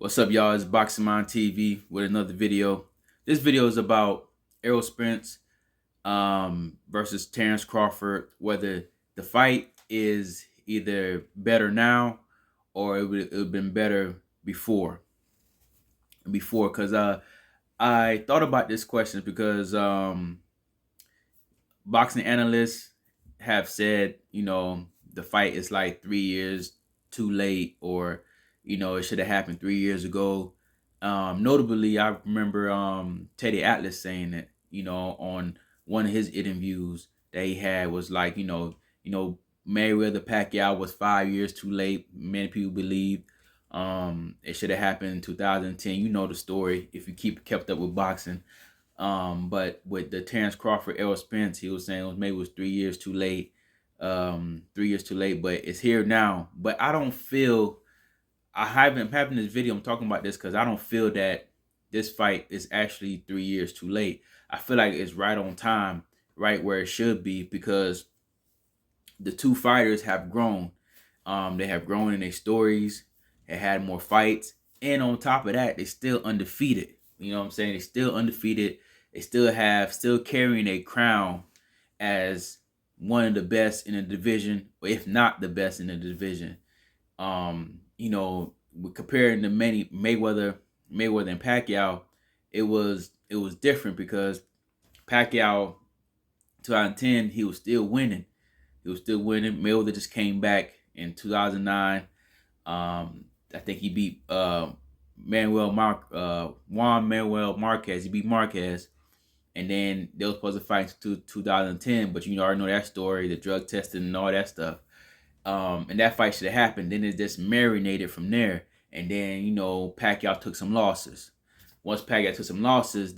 What's up, y'all? It's Boxing Mind TV with another video. This video is about Errol Spence versus Terence Crawford, whether the fight is either better now or it would have been better before. Because I thought about this question because boxing analysts have said, the fight is like 3 years too late, or it should have happened 3 years ago. Notably, I remember Teddy Atlas saying that, on one of his interviews that he had was like, Mayweather Pacquiao was 5 years too late. Many people believe it should have happened in 2010. You know the story if you kept up with boxing. But with the Terence Crawford, Errol Spence, he was saying maybe it was 3 years too late. 3 years too late, but it's here now. But I don't feel, I haven't having this video, I'm talking about this because I don't feel that this fight is actually 3 years too late. I feel like it's right on time, right where it should be, because the two fighters have grown. They have grown in their stories, they had more fights, and on top of that, they still undefeated. You know what I'm saying? They still undefeated. They still carrying a crown as one of the best in the division, or if not the best in the division. Comparing to many Mayweather and Pacquiao, it was different because Pacquiao 2010 he was still winning. Mayweather just came back in 2009. I think he beat Juan Manuel Marquez. He beat Marquez, and then they were supposed to fight to 2010, but you already know that story, the drug testing and all that stuff. And that fight should have happened. Then it just marinated from there, and then Pacquiao took some losses. Once Pacquiao took some losses,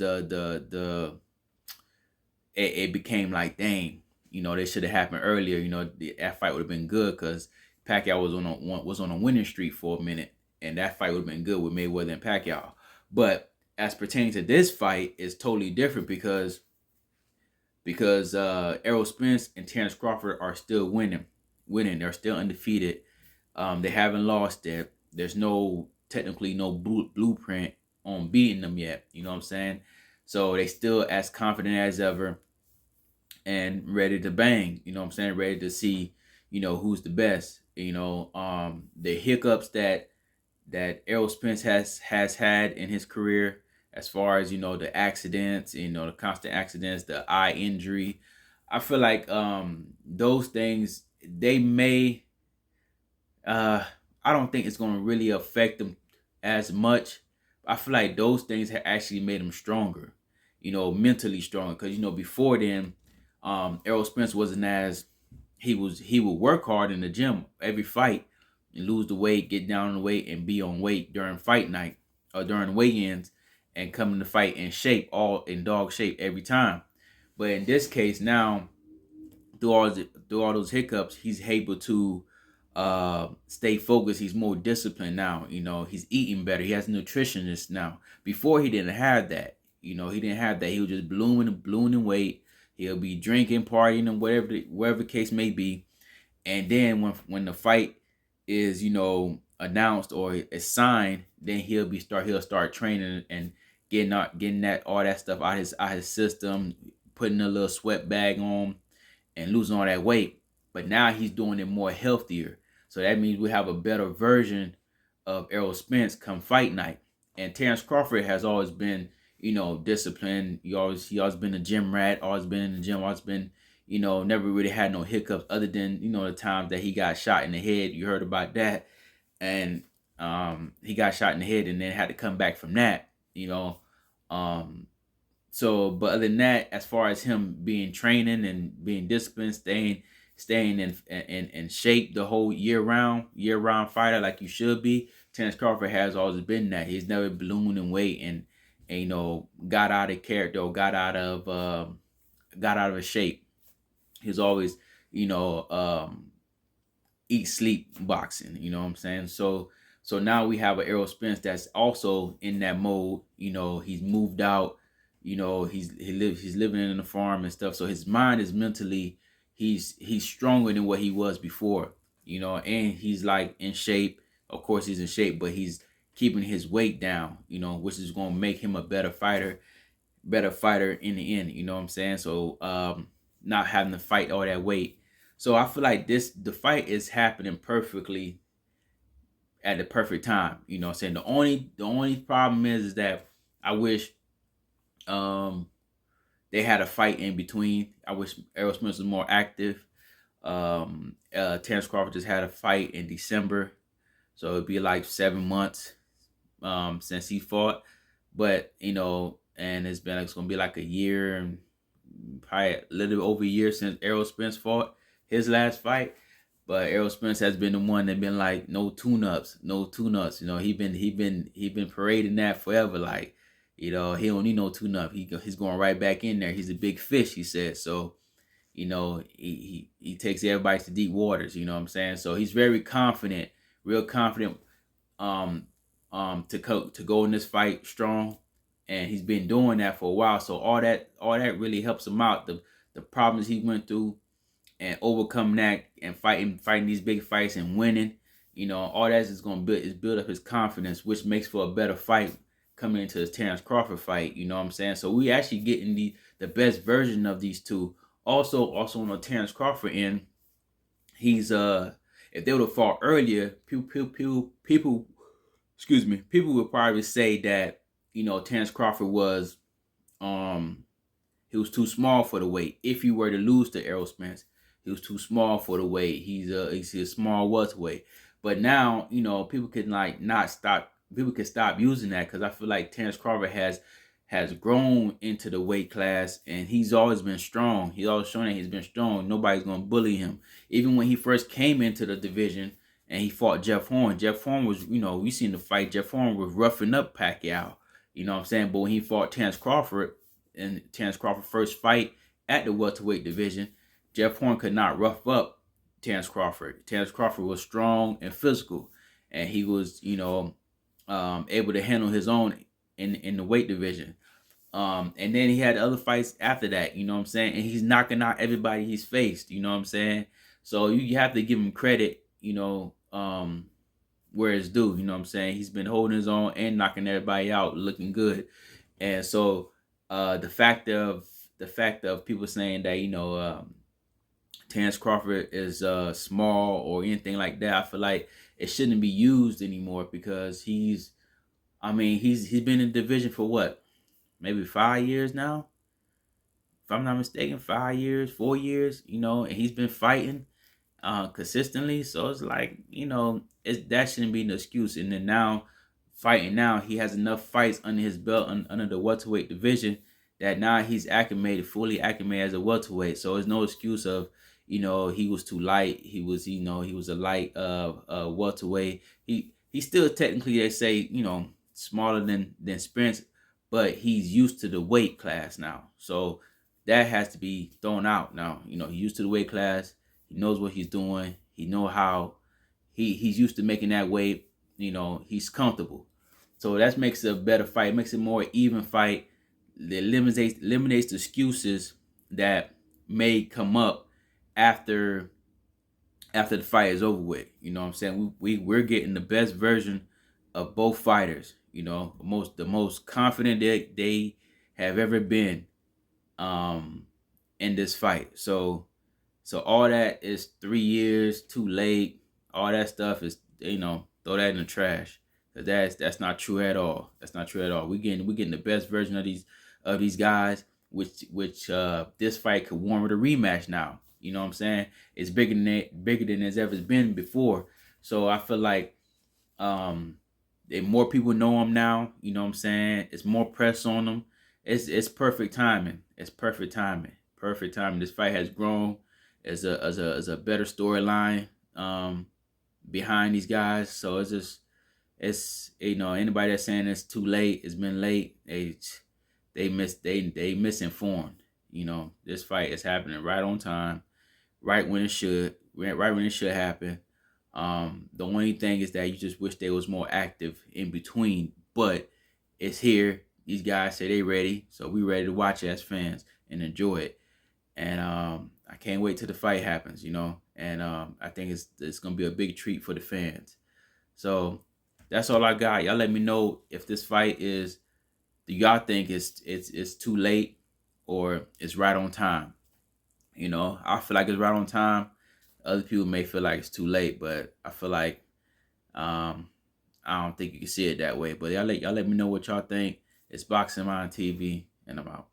it became like, dang, they should have happened earlier. That fight would have been good because Pacquiao was on a winning streak for a minute, and that fight would have been good with Mayweather and Pacquiao. But as pertaining to this fight, is totally different because Errol Spence and Terence Crawford are still winning. They're still undefeated. They haven't lost it. There's technically no blueprint on beating them yet. You know what I'm saying? So they still as confident as ever and ready to bang. You know what I'm saying? Ready to see, who's the best. The hiccups that Errol Spence has had in his career, as far as the accidents, the constant accidents, the eye injury. I feel like those things, they may I don't think it's going to really affect them as much. I feel like those things have actually made him stronger, mentally stronger. Because before then, Errol Spence wasn't as he would work hard in the gym every fight and lose the weight, get down on the weight, and be on weight during fight night or during weigh-ins, and come in the fight in shape, all in dog shape every time. But in this case now, through all those hiccups, he's able to stay focused. He's more disciplined now. He's eating better. He has a nutritionist now. Before, he didn't have that. He didn't have that. He was just ballooning in weight. He'll be drinking, partying, and whatever the case may be. And then when the fight is announced or is signed, then he'll start training and getting all that stuff out his system, putting a little sweat bag on and losing all that weight. But now he's doing it more healthier. So that means we have a better version of Errol Spence come fight night. And Terence Crawford has always been, disciplined. He always been a gym rat, always been in the gym, always been, never really had no hiccups other than, the times that he got shot in the head. You heard about that. And he got shot in the head and then had to come back from that, So, but other than that, as far as him being training and being disciplined, staying in shape the whole year round fighter like you should be, Terence Crawford has always been that. He's never ballooned in weight and got out of character or got out of his shape. He's always eat sleep boxing. You know what I'm saying? So now we have an Errol Spence that's also in that mode. He's moved out. He's living in the farm and stuff. So his mind is mentally, he's stronger than what he was before. And he's like in shape. Of course, he's in shape, but he's keeping his weight down, which is going to make him a better fighter in the end. You know what I'm saying? So not having to fight all that weight. So I feel like the fight is happening perfectly at the perfect time. You know what I'm saying? The only problem is that I wish um they had a fight in between. I wish Errol Spence was more active. Terence Crawford just had a fight in December, so it'd be like 7 months since he fought. But and it's gonna be like a year and probably a little over a year since Errol Spence fought his last fight. But Errol Spence has been the one that been like no tune-ups, no tune-ups. He been parading that forever. Like, he don't need no tune-up. He's going right back in there. He's a big fish, he said. So, he takes everybody to deep waters. You know what I'm saying? So he's very confident, real confident. Um, to go in this fight strong, and he's been doing that for a while. So all that really helps him out. The problems he went through and overcoming that and fighting these big fights and winning, all that is going to build up his confidence, which makes for a better fight coming into the Terence Crawford fight. You know what I'm saying? So we actually getting the best version of these two. Also on the Terence Crawford end, he's if they would have fought earlier, people excuse me, people would probably say that Terence Crawford was he was too small for the weight. If he were to lose to Errol Spence, he was too small for the weight. He's a small welterweight. But now, people can not stop. People can stop using that, because I feel like Terence Crawford has grown into the weight class, and he's always been strong. He's always shown that he's been strong. Nobody's gonna bully him. Even when he first came into the division and he fought Jeff Horn. Jeff Horn was, we seen the fight. Jeff Horn was roughing up Pacquiao. You know what I'm saying? But when he fought Terence Crawford, in Terence Crawford's first fight at the welterweight division, Jeff Horn could not rough up Terence Crawford. Terence Crawford was strong and physical, and he was, able to handle his own in the weight division. And then he had other fights after that, you know what I'm saying? And he's knocking out everybody he's faced, you know what I'm saying? So you have to give him credit, where it's due, you know what I'm saying? He's been holding his own and knocking everybody out, looking good. And so the fact of people saying that Terence Crawford is small or anything like that, I feel like it shouldn't be used anymore, because he's been in the division for what, maybe 5 years now, if I'm not mistaken, 5 years, 4 years, and he's been fighting consistently. So it's like, that shouldn't be an excuse. And then now, fighting now, he has enough fights under his belt under the welterweight division that now he's fully acclimated as a welterweight. So there's no excuse of, he was too light. He was a light welterweight. He still technically, they say, smaller than Spence, but he's used to the weight class now. So that has to be thrown out now. He's used to the weight class. He knows what he's doing. He know how he's used to making that weight. He's comfortable. So that makes it a better fight. Makes it a more even fight. It eliminates the excuses that may come up after the fight is over with. You know what I'm saying? We're getting the best version of both fighters. The most confident they have ever been in this fight. So all that is 3 years too late. All that stuff is, throw that in the trash. That's not true at all. That's not true at all. We're getting the best version of these guys, which this fight could warrant a rematch now. You know what I'm saying? It's bigger than it's ever been before. So I feel like more people know him now. You know what I'm saying? It's more press on him. It's perfect timing. It's perfect timing. Perfect timing. This fight has grown as a better storyline behind these guys. So it's anybody that's saying it's too late, it's been late, they misinformed. This fight is happening right on time, right when it should happen. The only thing is that you just wish they was more active in between, but it's here. These guys say they ready, so we ready to watch it as fans and enjoy it. And I can't wait till the fight happens, and I think it's gonna be a big treat for the fans. So That's all I got. Y'all let me know if this fight is, do y'all think it's too late or it's right on time? You know, I feel like it's right on time. Other people may feel like it's too late, but I feel like um I don't think you can see it that way. But y'all let me know what y'all think. It's Boxing Mind TV, and I'm out.